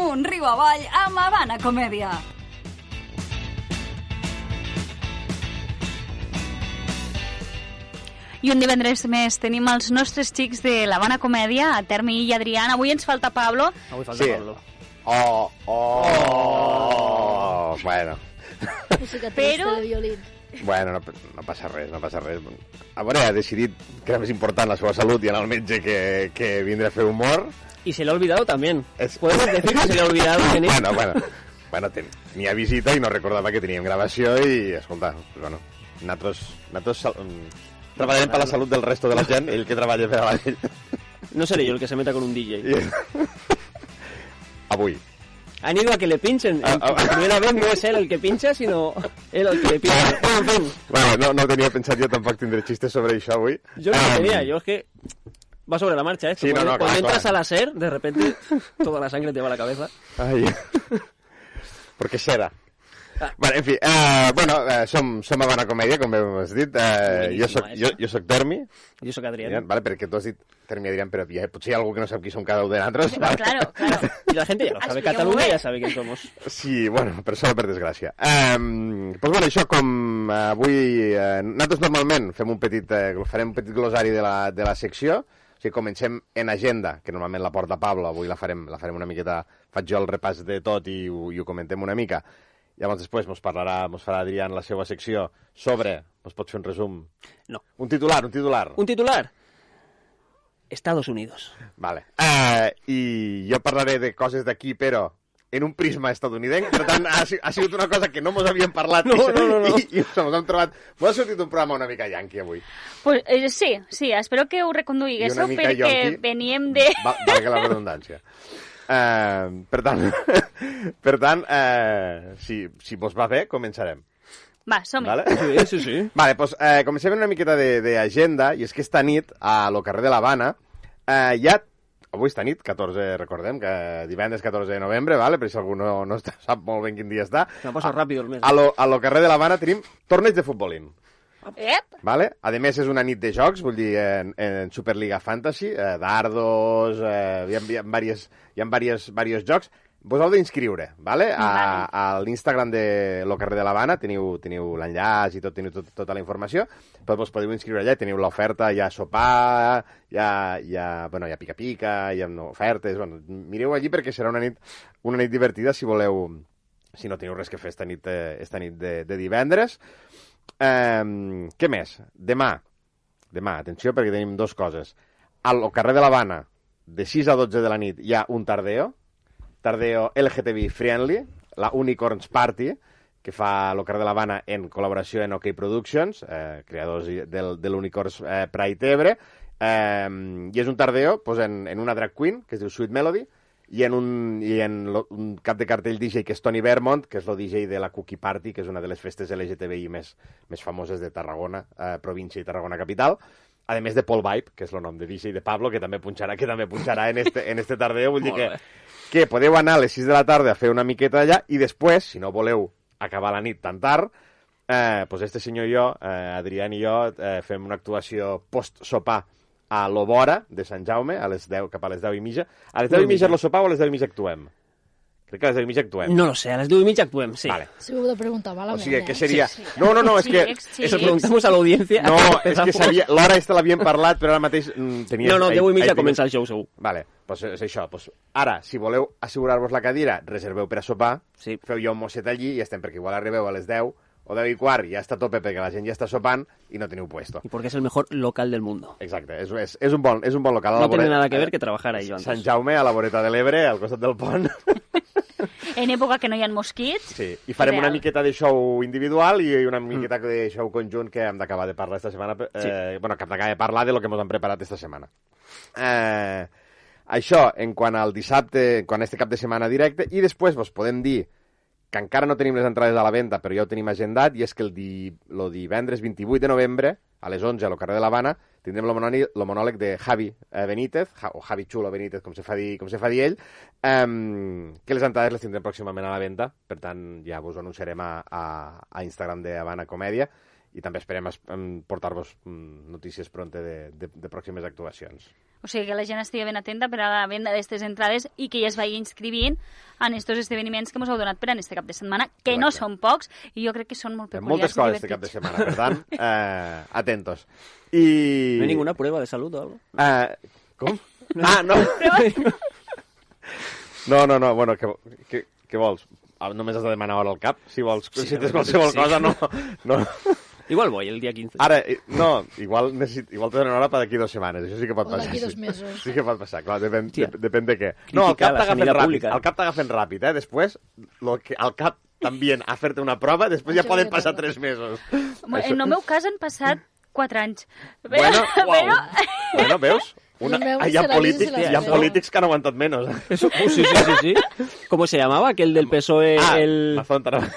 amunt, riu avall, amb Habana Comèdia. I un divendres més tenim els nostres xics de l'Habana Comèdia, a Termi i Adrián. Avui ens falta Pablo. Avui falta Pablo. Bueno. Música Però... trista de violín. Bueno, no passa res, no passa res. A veure, ha decidit que era més important la seva salut i anar al metge que vindre a fer humor. Y se le ha olvidado también. ¿Podemos decir que se le ha olvidado venir? Bueno, tenia visita i no recordava que teníem gravació i, escolta, bueno, nosaltres treballarem per la salut del resto de la gent, ell que treballa per a ell. No seré yo el que se meta con un DJ. Avui. Han ido a que le pinchen. La primera vez no es él el que pincha, sino él el que le pincha. Bueno, no tenia pensat jo tampoc tindre xistes sobre això avui. Yo no tenía, yo es que... Va sobre la marcha esto. Sí, cuando claro. entras a la SER, de repente toda la sangre te va a la cabeza. Ai. ¿Por qué será? Bueno, en fi, som a Habana Comèdia, com has dit. Jo soc Termi. Jo soc Adrián. Vale, perquè tu has dit Termi i Adrián, però potser hi ha algú que no sap qui som cada un de nosaltres. Vale. Claro. Y la gente ya lo sabe. Cataluña ya sabe quién somos. Sí, bueno, però solo per desgràcia. Doncs bueno, això com avui... nosaltres normalment farem un petit glosari de la secció. O sigui, comencem en agenda, que normalment la porta Pablo, avui la farem una miqueta... Faig jo el repàs de tot i ho comentem una mica. Llavors després mos farà Adrián la seva secció sobre... Mos pots fer un resum? No. Un titular. Un titular. Estados Unidos. Vale. I jo parlaré de coses d'aquí, però en un prisma estadounidenc. Per tant, ha sigut una cosa que no mos havíem parlat. No. I ens hem trobat... M'ha sortit un programa una mica yanqui avui. Pues, sí, espero que ho reconduïguéssiu perquè yonqui, veníem de... Valga la redundància. Per tant, si vos va bé, començarem. Va, som-hi. Vale? Sí. Vale, doncs comencem una miqueta d'agenda, i és que esta nit, a lo carrer de l'Havana, hi ha... Avui esta nit, 14, recordem, que divendres 14 de novembre, vale? Per si algú no sap molt ben quin dia està. S'ha passat ràpid el mes. A lo carrer de l'Havana tenim torneig de futbolín. Ep. Vale? A més, és una nit de jocs, vull dir, en Superliga Fantasy, dardos, hi ha diversos jocs. Vos heu d'inscriure, vale? A l'Instagram de Lo Carrer de l'Havana teniu l'enllaç i teniu tota la informació, però vos podeu inscriure allà, teniu l'oferta, hi ha sopar, hi ha pica-pica, hi ha ofertes, bueno, mireu allí perquè serà una nit divertida si no teniu res que fer esta nit de divendres. Què més? Demà, atenció perquè tenim dues coses. Al carrer de l'Havana, de 6 a 12 de la nit, hi ha un tardeo LGTB Friendly, la Unicorns Party, que fa el carrer de l'Havana en col·laboració en OK Productions, creadors de l'Unicorns Pride Ebre, i és un tardeo en una drag queen, que es diu Sweet Melody, i en un cap de cartell DJ que és Tony Vermont, que és el DJ de la Cookie Party, que és una de les festes LGTBI més famoses de Tarragona, província i Tarragona capital, a més de Paul Vibe, que és el nom de DJ de Pablo, que també punxarà en este tardeo, vull dir que podeu anar a les 6 de la tarda a fer una miqueta allà, i després, si no voleu acabar la nit tan tard, doncs este senyor i jo, Adrián i jo, fem una actuació post-sopar a l'Obora de Sant Jaume, cap a les 10 i mitja. A les 10 i mitja és el sopar o a les 10 i mitja actuem? Crec que a les 10 i mitja actuem. No lo sé, a las 10 y media actuem, sí. Vale. Si ho heu de preguntar malament. O sigui, que seria... Sí. No, és que... Eso preguntamos a la audiencia. No, és que l'hora esta l'havíem parlat, però ara mateix tenia... No, 10 i mitja comença el show, segur. Vale, doncs és això. Ara, si voleu assegurar-vos la cadira, reserveu per a sopar, feu jo un mosset allí i estem, perquè igual arribeu a les 10 o 10 i quart, ja està a tope perquè la gent ja està sopant i no teniu puesto. Y porque es el mejor local del mundo. Exacte, és un bon local. No tiene nada que ver que trabajar ahí yo antes. Sant Jaume, a la voreta de l'Ebre, al costat del pont. En època que no hi ha mosquits. Sí, i farem una miqueta de show individual i una miqueta de show conjunt que hem d'acabar de parlar esta setmana. Bueno, que hem d'acabar de parlar de lo que ens han preparat esta setmana. Això, en quant al dissabte, quan este cap de setmana directe, i després vos podem dir que encara no tenim les entrades a la venda, però ja ho tenim agendat, i és que el divendres 28 de novembre, a les 11, a lo carrer de l'Havana, tindrem el monòleg de Javi Benítez, o Javi Chulo Benítez, com se fa dir ell, que les entrades les tindrem pròximament a la venda, per tant ja vos ho anunciarem a Instagram de Habana Comèdia, i també esperem portar-vos notícies pronte de pròximes actuacions. O sigui, que la gent estigui ben atenta per a la venda d'aquestes entrades i que ja es vagi inscrivint en estos esdeveniments que ens heu donat per a este cap de setmana, que no són pocs, i jo crec que són molt peculiars moltes coses este cap de setmana, per tant, atentos. I... ¿No hay ninguna prueba de salud o algo? Com? No. No, bueno, què vols? Només has de demanar hora al cap, si vols. Sí, si tens qualsevol cosa, no. Igual voy el día 15. Ara, no, igual te donen hora per d'aquí 2 setmanes, això sí que pot O passar. d'aquí 2 mesos. Sí que pot passar, clar, depèn de què. Criticar No, el cap la t'agafen sanidad ràpid, pública. el cap t'agafen ràpid, Després, el cap també a fer-te una prova, després ja Això poden és passar verdad. 3 mesos. En el meu cas han passat 4 anys. Bueno, bueno, veus? El meu Hi ha serà dins de la polítics que han aguantat menys. Eso, sí. ¿Cómo se llamaba? Aquel del PSOE, Mazón Tarabella.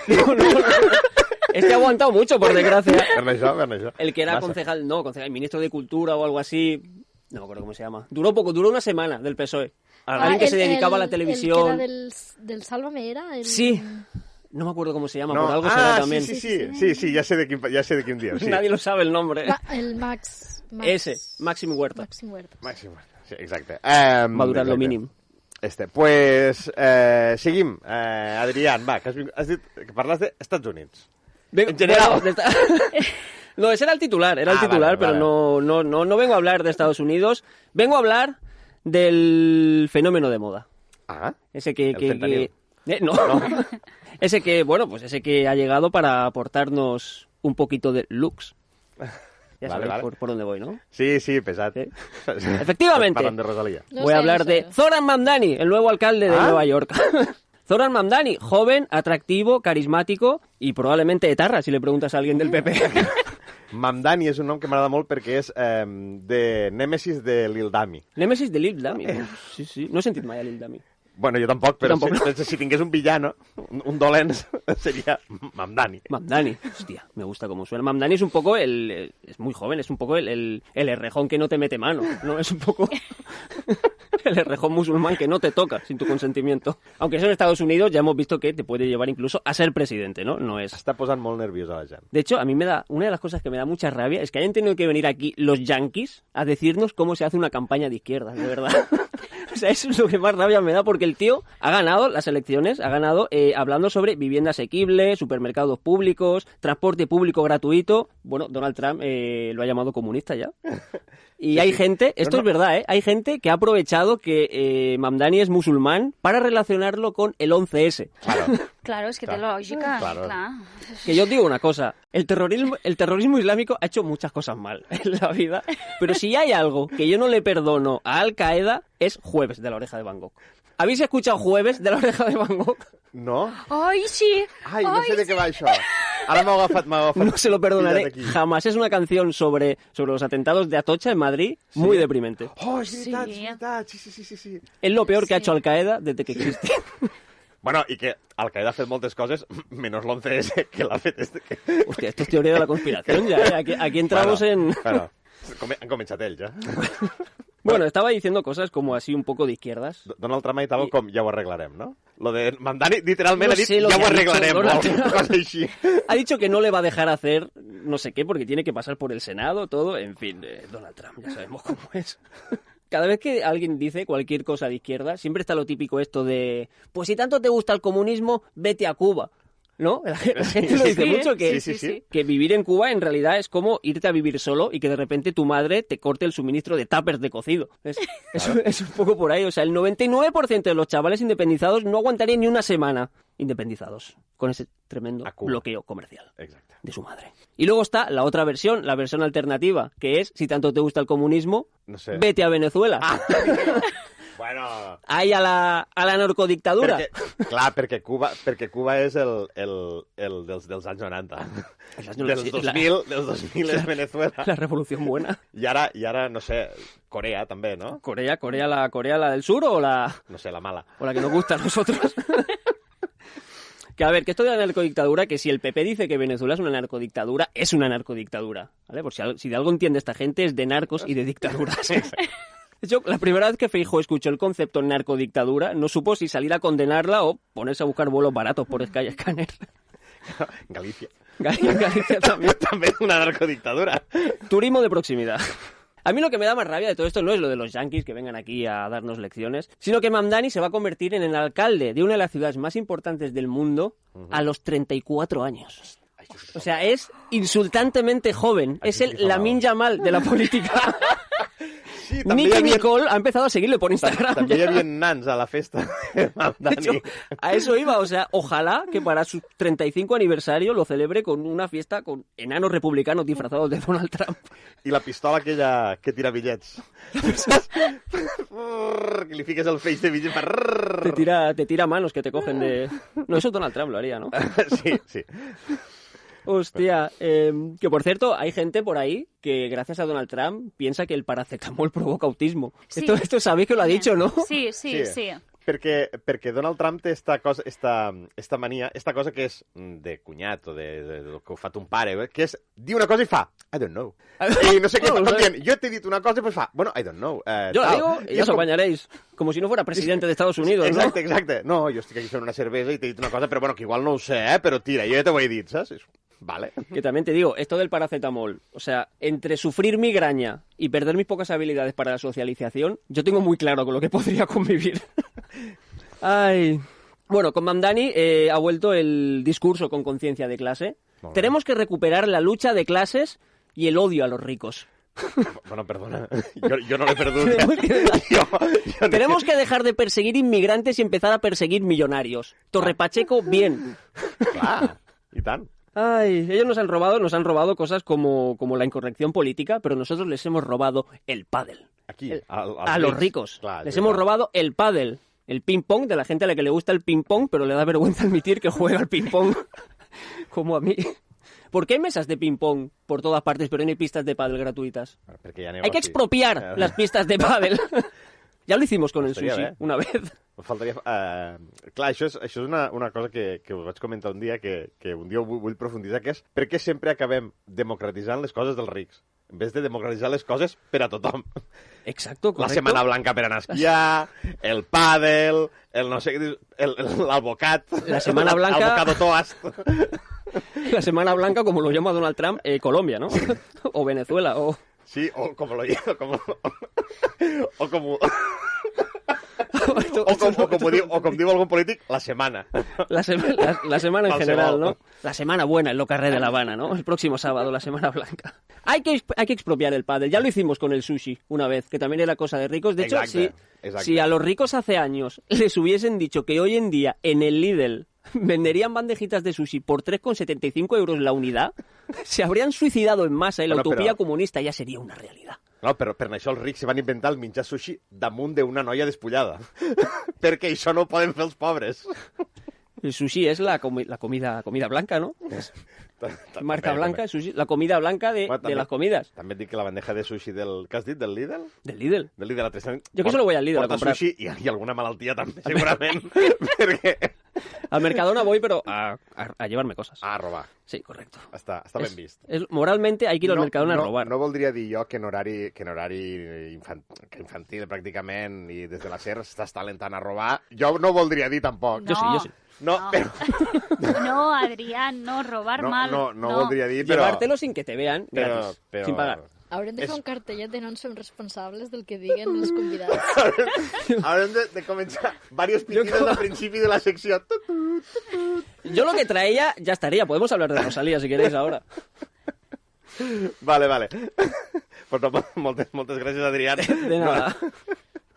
Este ha aguantado mucho, por desgracia. Ven això. El que era concejal, ministro de Cultura o algo así. No me acuerdo cómo se llama. Duró poco, duró una semana del PSOE. Alguien que se dedicaba a la televisión. El que era del Sálvame era... Sí. No me acuerdo cómo se llama, No. por algo será también. Sí, ya sé de quién diu. Sí. Nadie lo sabe el nombre. El Max... Ese, Máximo Huerta. Màxim. Sí, exacte. Va durar lo mínim. Pues, seguim. Adrián, va, que has dit que parles d'Estats Units. En general. No, ese era el titular, vale, pero no vengo a hablar de Estados Unidos. Vengo a hablar del fenómeno de moda. Ese que fentanil. No. Ese que ha llegado para aportarnos un poquito de looks. Ya sabéis por dónde voy, ¿no? Sí, pesat. ¿Sí? Efectivamente. Parlant de Rosalía. Voy a hablar de Zoran Mamdani, el nuevo alcalde de Nueva York. Zoran Mamdani, joven, atractivo, carismático y probablemente etarra, si le preguntas a alguien del PP. Mamdani és un nom que m'agrada molt perquè és de Nèmesis de Lil Dami. Nèmesis de Lil Dami. Sí. No he sentit mai a Lil Dami. Bueno, jo tampoc, però si tingués un villano, un dolent, sería Mamdani. Mamdani, hostia, me gusta cómo suena. Mamdani es un poco es muy joven, es un poco el errejón que no te mete mano, ¿no? Es un poco el errejón musulmán que no te toca sin tu consentimiento. Aunque eso en Estados Unidos ya hemos visto que te puede llevar incluso a ser presidente, ¿no? No es... Està posant molt nerviosa la gent. De hecho, a mí una de las cosas que me da mucha rabia es que hayan tenido que venir aquí los yanquis a decirnos cómo se hace una campaña de izquierda, de verdad. O sea, eso es lo que más rabia me da, porque el tío ha ganado las elecciones, hablando sobre vivienda asequible, supermercados públicos, transporte público gratuito. Bueno, Donald Trump lo ha llamado comunista ya. Y hay gente, esto es verdad, hay gente que ha aprovechado que Mamdani es musulmán para relacionarlo con el 11S. Claro, es que té lògica. Claro. Que yo os digo una cosa, el terrorismo islámico ha hecho muchas cosas mal en la vida, pero si hay algo que yo no le perdono a Al Qaeda es Jueves de la Oreja de Van Gogh. ¿Habéis escuchado Jueves de la Oreja de Van Gogh? No? Ai, sí! Ai, no sé de què va això. Ara m'ha agafat. No se lo perdonaré jamás. Es una canción sobre los atentados de Atocha en Madrid, muy deprimente. Oh, és veritat. Sí. Es lo peor que ha hecho Al Qaeda desde que existe. Bueno, i que Al Qaeda ha fet moltes coses, menys l'11S, que l'ha fet Hostia, esto es teoría de la conspiración ya, ¿eh? Aquí entramos en... Bueno, han començat ells, ja. Bueno, estaba diciendo cosas como así un poco de izquierdas. Donald Trump ha dit algo com ja ho arreglarem, ¿no? Lo de Mamdani literalment No ha dit sé lo ja que ho ha dicho arreglarem, Donald o alguna cosa així. Ha dicho que no le va a dejar hacer no sé qué porque tiene que pasar por el Senado, todo, en fin, Donald Trump, ya sabemos cómo es. Cada vez que alguien dice cualquier cosa de izquierda, siempre está lo típico esto de, pues si tanto te gusta el comunismo, vete a Cuba. ¿No? La gente lo dice mucho, que vivir en Cuba en realidad es como irte a vivir solo y que de repente tu madre te corte el suministro de tuppers de cocido. Es un poco por ahí. O sea, el 99% de los chavales independizados no aguantarían ni una semana independizados con ese tremendo bloqueo comercial. Exacte. De su madre. Y luego está la otra versión, la versión alternativa, que es, si tanto te gusta el comunismo, no sé, vete a Venezuela. Bueno... Ahí a la narcodictadura. Perquè Cuba és el dels anys 90. Dels 2000 és Venezuela. La revolución buena. I ara, no sé, Corea també, ¿no? Corea la del sur o la... No sé, la mala. O la que nos gusta a nosotros. Que a ver, que esto de la narcodictadura, que si el PP dice que Venezuela es una narcodictadura, es una narcodictadura, ¿vale? Por si de algo entiende esta gente es de narcos y de dictaduras. De hecho, la primera vez que Feijóo escuchó el concepto narcodictadura, no supo si salir a condenarla o ponerse a buscar vuelos baratos por Skyscanner. Galicia. Galicia también. També és una narcodictadura. Turismo de proximidad. A mí lo que me da más rabia de todo esto no es lo de los yanquis que vengan aquí a darnos lecciones, sino que Mamdani se va a convertir en el alcalde de una de las ciudades más importantes del mundo a los 34 años. O sea, es insultantemente joven. Es el Lamine Yamal de la política. Sí, també Nicky Nicole ha empezado a seguirle por Instagram. També hi havia nans a la festa de De Mamdani. hecho, a eso iba, o sea, ojalá que para su 35 aniversario lo celebre con una fiesta con enanos republicanos disfrazados de Donald Trump. I la pistola aquella que tira bitllets. Que li fiques el feix de bitllets. Te tira manos que te cogen de... No, eso Donald Trump lo haría, ¿no? Sí, sí. Hostia, que por cierto, hay gente por ahí que gracias a Donald Trump piensa que el paracetamol provoca autismo. Sí. Esto sabéis que lo ha dicho, ¿no? Sí, sí, sí. Perquè Donald Trump té esta mania, esta cosa que és de cunyat o de que ho fa ton pare, que és dir una cosa i fa, I don't know. I no sé què, No, com no. dient, jo t'he dit una cosa i pues fa, bueno, I don't know. Yo la tal. digo y ya os apañaréis. Como si no fuera presidente de Estados Unidos, ¿no? Exacte, exacte. No, jo estic aquí fent una cervesa i t'he dit una cosa, però bueno, que igual no ho sé, però tira, jo ja t'ho he dit, saps? Vale. Que también te digo, esto del paracetamol, o sea, entre sufrir migraña y perder mis pocas habilidades para la socialización, yo tengo muy claro con lo que podría convivir. Ay. Bueno, con Mamdani ha vuelto el discurso con conciencia de clase. Molt bé. Tenemos que recuperar la lucha de clases y el odio a los ricos. Bueno, perdona, jo no l'he perdut. Tenemos que- Jo no- Tenemos que dejar de perseguir inmigrantes y empezar a perseguir millonarios. Torre Pacheco, bien. Clar, i tant. Ay, ellos nos han robado cosas como la incorrección política, pero nosotros les hemos robado el pádel. Aquí, A los ricos. Clar, Les sí, hemos clar. robado el pádel, el ping-pong, de la gente a la que le gusta el ping-pong, pero le da vergüenza admitir que juega al ping-pong, como a mí. ¿Por qué hay mesas de ping-pong por todas partes, pero no hay pistas de pádel gratuitas? Perquè hi ha Hay que negoci. expropiar las pistas de pádel. Ya lo hicimos con el Estaria sushi bé. una vez. Faltaria... clar, això és una cosa que us vaig comentar un dia, que un dia vull profunditzar, que és per què sempre acabem democratitzant les coses dels rics, en vez de democratitzar les coses per a tothom. Exacto, correcto. La Setmana Blanca per anar a esquiar, el pàdel, el no sé, l'alvocat, La Semana Blanca- l'alvocado toast. La Semana Blanca, como lo llama Donald Trump, Colombia, ¿no? O Venezuela, o... Sí, o como lo llamo, o como... Esto- O com diu algun polític, la setmana. La semana en Qualsevol. general, ¿no? La semana buena en lo carré de La Habana, ¿no? El próximo sábado, la Semana Blanca. Hay que expropiar el pádel. Ya lo hicimos con el sushi una vez, que también era cosa de ricos. De hecho, Exacte, exacte. si a los ricos hace años les hubiesen dicho que hoy en día en el Lidl venderían bandejitas de sushi por 3,75 euros la unidad, se habrían suicidado en masa y la Bueno, utopía però- comunista ya sería una realidad. No, però per això els rics se van inventar el menjar sushi damunt d'una noia despullada. Perquè això no ho poden fer els pobres. El sushi es la comida blanca, ¿no? Marca També, blanca, sushi, la comida blanca de, Bueno, de las comidas. També et dic que la bandeja de sushi del... ¿Qué has dit? Del Lidl? Del Lidl. Del Lidl a 300... Jo que solo voy al Lidl a porta comprar. sushi i alguna malaltia també, segurament. Perquè... Al Mercadona voy, pero a llevarme cosas. A robar. Sí, correcto. Està ben vist. Moralmente hay que ir al Mercadona a robar. No voldria dir jo que en horari infantil, pràcticament, i des de la SER estàs talentant a robar. Jo no voldria dir tampoc. Yo sí. No, però... No, Adrián, no, robar mal. No voldria dir, però... Llevártelo sin que te vean gratis, però... sin pagar. Haurem de fer un cartellet de no ens som responsables del que diguen els convidats. Haurem de començar varios pitidos al principi de la secció. Yo lo que traía ya estaría. Podemos hablar de Rosalía si queréis ahora. Vale. Pues no, moltes gràcies, Adrián. De nada.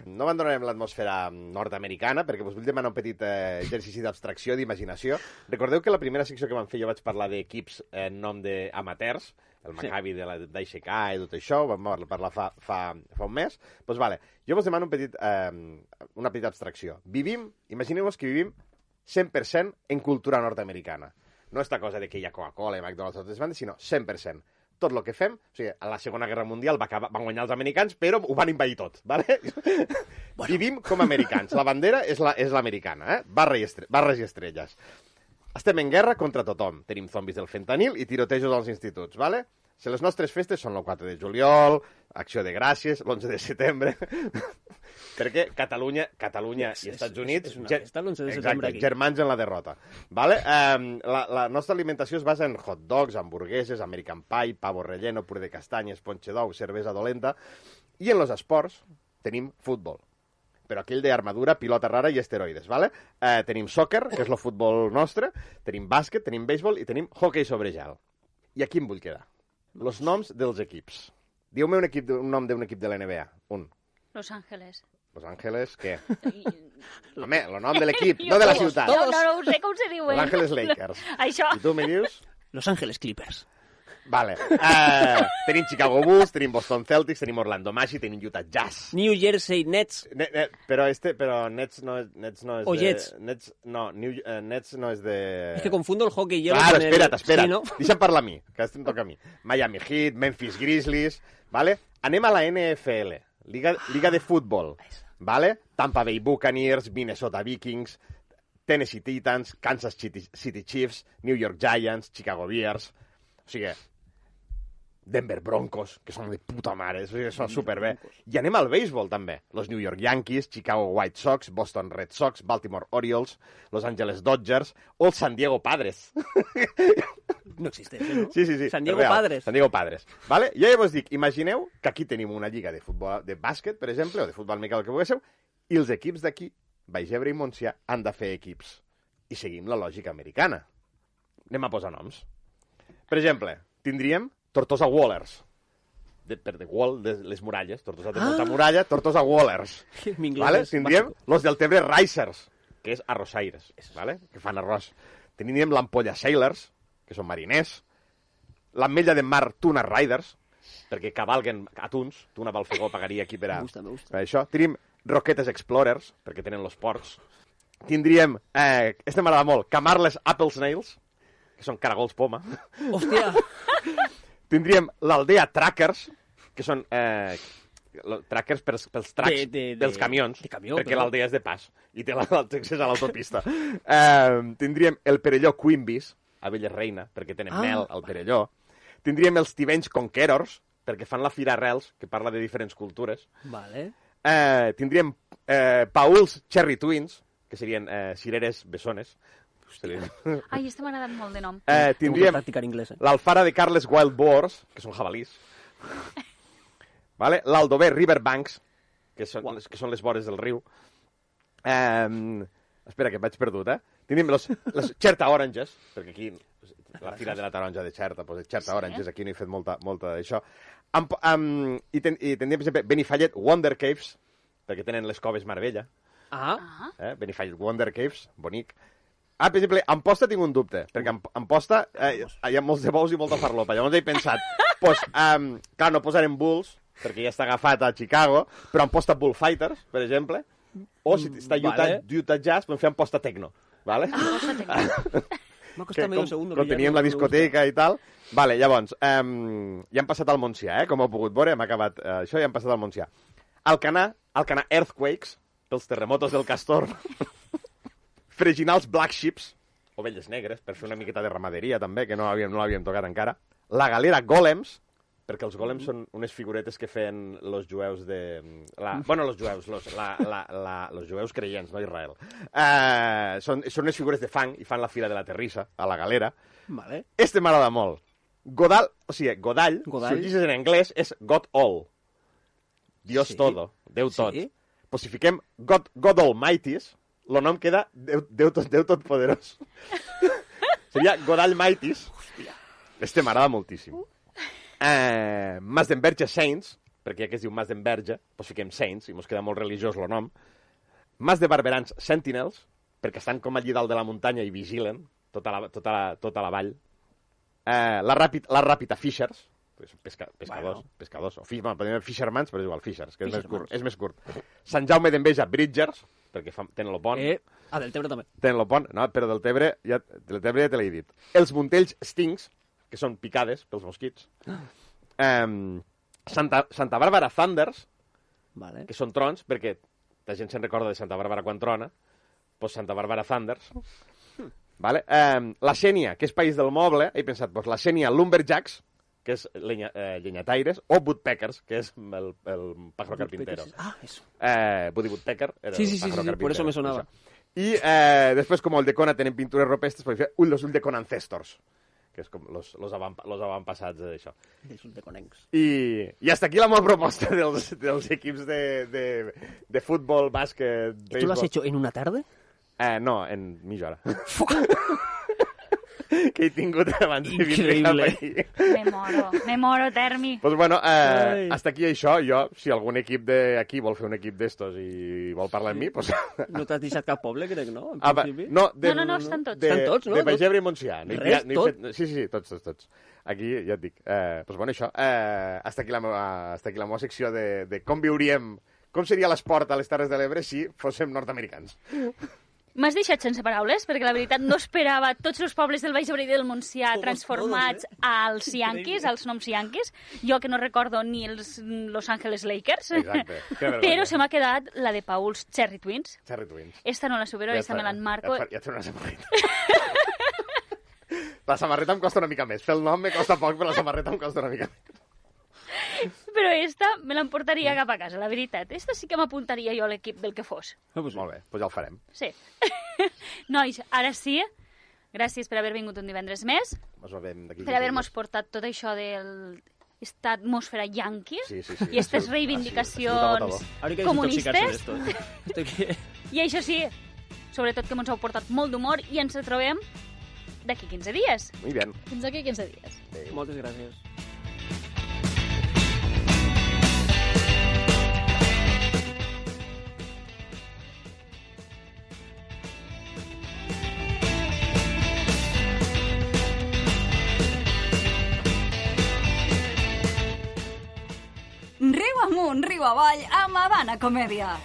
No abandonarem l'atmosfera nord-americana perquè us vull demanar un petit exercici d'abstracció, d'imaginació. Recordeu que la primera secció que vam fer jo vaig parlar d'equips en nom d'amateurs, el Maccabi d'AICK i tot això, ho vam parlar fa un mes. Doncs vale, jo us demano una petita abstracció. Imagineu-vos que vivim 100% en cultura nord-americana. No esta cosa de que hi ha Coca-Cola i McDonald's a totes bandes, sinó 100%. Tot el que fem, o sigui, a la Segona Guerra Mundial van guanyar els americans, però ho van invadir tot, ¿vale? Bueno. Vivim com americans. La bandera és l'americana, barres i estrelles. Estem en guerra contra tothom. Tenim zombis del fentanil i tirotejos als instituts, ¿vale? Les nostres festes són el 4 de juliol, Acció de Gràcies, l'11 de setembre... Perquè Catalunya i Estats Units... És una festa, l'11 de setembre aquí. Germans en la derrota. Vale? La nostra alimentació es basa en hot dogs, hamburgueses, American Pie, pavo relleno, puré de castanyes, ponche d'ou, cervesa dolenta... I en els esports tenim futbol. Però aquell d'armadura, pilota rara i esteroides, ¿vale? Tenim soccer, que és el futbol nostre, tenim bàsquet, tenim béisbol i tenim hockey sobre gel. I aquí em vull quedar. Los noms dels equips. Diu-me un nom d'un equip de la NBA. Un. Los Ángeles. Los Ángeles, què? Home, el nom de l'equip, no de la ciutat. No ho sé com se diuen. Los Ángeles Lakers. Això. I tu me dius? Los Ángeles Clippers. Vale. Tenim Chicago Bulls, tenim Boston Celtics, tenim Orlando Magic, tenim Utah Jazz. New Jersey Nets. Però Nets no és O de... Jets. Nets no és de... Es que confundo el hockey hielo Claro, con espera't. Sí, ¿no? Deixa'm parlar a mi, que em toca a mi. Miami Heat, Memphis Grizzlies, ¿vale? Anem a la NFL, Liga de Futbol, ¿vale? Tampa Bay Buccaneers, Minnesota Vikings, Tennessee Titans, Kansas City Chiefs, New York Giants, Chicago Bears... O sigui, Denver Broncos, que són de puta mare, són superbé. I anem al béisbol, també. Los New York Yankees, Chicago White Sox, Boston Red Sox, Baltimore Orioles, Los Angeles Dodgers o el San Diego Padres. No existe eso, ¿no? Sí. San Diego real. Padres. San Diego Padres. Vale? Jo ja vos dic, imagineu que aquí tenim una lliga de futbol, de bàsquet, per exemple, o de futbol americà, el que vulguéssiu, i els equips d'aquí, Baix Ebre i Montsià, han de fer equips. I seguim la lògica americana. Anem a posar noms. Per exemple, tindríem Tortosa Wallers. De wall, de les muralles. Tortosa de molta muralla, Tortosa Wallers. Vale? Tindríem los del Tebre Racers, que és arrossaires, vale? Que fan arròs. Tindríem l'Ampolla Sailors, que són mariners. L'Ametlla de Mar Tuna Riders, perquè cavalguen atuns. Tuna Balfegó pagaria aquí per a... Me gusta. Per això. Tindríem Roquetes Explorers, perquè tenen los porcs. Tindríem, m'agrada molt, Camarles Apple Snails, que són caragols poma. Hòstia! Tindríem l'Aldea Trackers, que són trackers pels tracks dels camions, de camió, perquè però... l'Aldea és de pas i té l'accés a l'autopista. Tindríem el Perelló Quimby's, abelles reina, perquè tenen mel al Perelló. Tindríem els Tivenys Conquerors, perquè fan la Fira Arrels, que parla de diferents cultures. Vale. Tindríem Pauls Cherry Twins, que serien cireres bessones. Ai, este m'ha agradat molt de nom. Tindríem l'Alfara de Carles Wild Boars, que són jabalís. Vale? L'Aldover Riverbanks, que són les vores del riu. Espera, que vaig perdut, Tindríem les Xerta Oranges, perquè aquí la Fira de la Taronja de Xerta, doncs Xerta Oranges, aquí no he fet molta d'això. I tindríem, per exemple, Benifallet Wonder Caves, perquè tenen les coves Marbella. Benifallet Wonder Caves, bonic. Per exemple, Amposta tinc un dubte, perquè Amposta hi ha molts de bous i molta farlopa. Llavors he pensat, clar, no posarem Bulls, perquè ja està agafat a Chicago, però Amposta Bullfighters, per exemple, o si està Utah Jazz, podem fer Amposta Techno, ¿vale? M'ha costat medio segundo. Com teníem la discoteca i tal. Vale, llavors, ja hem passat al Montsià, com heu pogut veure, hem acabat això i hem passat al Montsià. Alcanar Earthquakes, pels terremotos del Castor. Freginals Black Ships, ovelles negres, per fer una miqueta de ramaderia també, que no l'havíem tocat encara. La Galera Golems, perquè els golems són unes figuretes que feien los jueus de... los jueus creients, no Israel. Són unes figures de fang i fan la fira de la terrissa, a la Galera. Vale. Este m'agrada molt. Godall, si ho llegis en anglès, és God All. Dios todo, Déu tot. Pues si fiquem God Almighty's, el nom queda Déu Totpoderós. Seria Godall Mighty's. Este m'agrada moltíssim. Mas d'Enverge Saints, perquè ja que es diu Mas d'Enverge, doncs fiquem Saints, i mos queda molt religiós el nom. Mas de Barberans Sentinels, perquè estan com allí dalt de la muntanya i vigilen tota la vall. La Ràpita Fishers, pescadors. O podem dir Fishermans, però és igual, Fishers, que és més curt. Sant Jaume d'Enveja Bridgers, perquè tenen el pont. Del Tebre també. Tenen el pont, no, però del Tebre ja te l'he dit. Els Montells Stings, que són picades pels mosquits. Santa Bàrbara Thunders, que són trons, perquè la gent se'n recorda de Santa Bàrbara quan trona, doncs Santa Bàrbara Thunders. Vale? La Xènia, que és País del Moble, he pensat, doncs la Xènia Lumberjacks, que és llenyataires, o woodpeckers, que és el pájaro carpintero. Eso. Woody Woodpecker era Sí, el pájaro carpintero. por eso me sonaba. I després, com el Decona tenen pintures rupestres, podem fer los Decon Ancestors, que és com los avantpassats d'això. És un de conencs. I hasta aquí la meva proposta dels equips de futbol, bàsquet, béisbol. ¿Esto lo has hecho en una tarde? No, en mitja hora. Que he tingut abans de vindre cap aquí. Me moro, Termi. Pues bueno, hasta aquí això. Jo, si algun equip d'aquí vol fer un equip d'estos i vol parlar amb mi, pues... No t'has deixat cap poble, crec, no? No, estan tots. Estan tots, no? De Baix-Ebre i Montsià. Tot? Sí, tots. Aquí, ja et dic. Pues bueno, això. Hasta aquí la meva secció de com viuríem, com seria l'esport a les Terres de l'Ebre si fóssim nord-americans. M'has deixat sense paraules, perquè la veritat no esperava tots els pobles del Baix Ebre i del Montsià transformats als Yankees, als noms Yankees. Jo que no recordo ni els Los Angeles Lakers. Exacte. Però se m'ha quedat la de Pauls Cherry Twins. Cherry Twins. Esta no la supero, esta me l'enmarco. Ja et faré una samarreta. La samarreta em costa una mica més. Fer el nom me costa poc, però la samarreta em costa una mica més. Però esta me l'emportaria cap a casa, la veritat. Esta sí que m'apuntaria jo a l'equip del que fos. Molt bé, doncs ja el farem. Sí. Nois, ara sí, gràcies per haver vingut un divendres més, per haver-nos portat tot això d'esta atmosfera yanqui i aquestes reivindicacions comunistes. I això sí, sobretot que ens heu portat molt d'humor i ens trobem d'aquí 15 dies. Muy bien. Fins d'aquí 15 dies. Moltes gràcies. Riu amunt, riu avall, amb Habana Comèdia.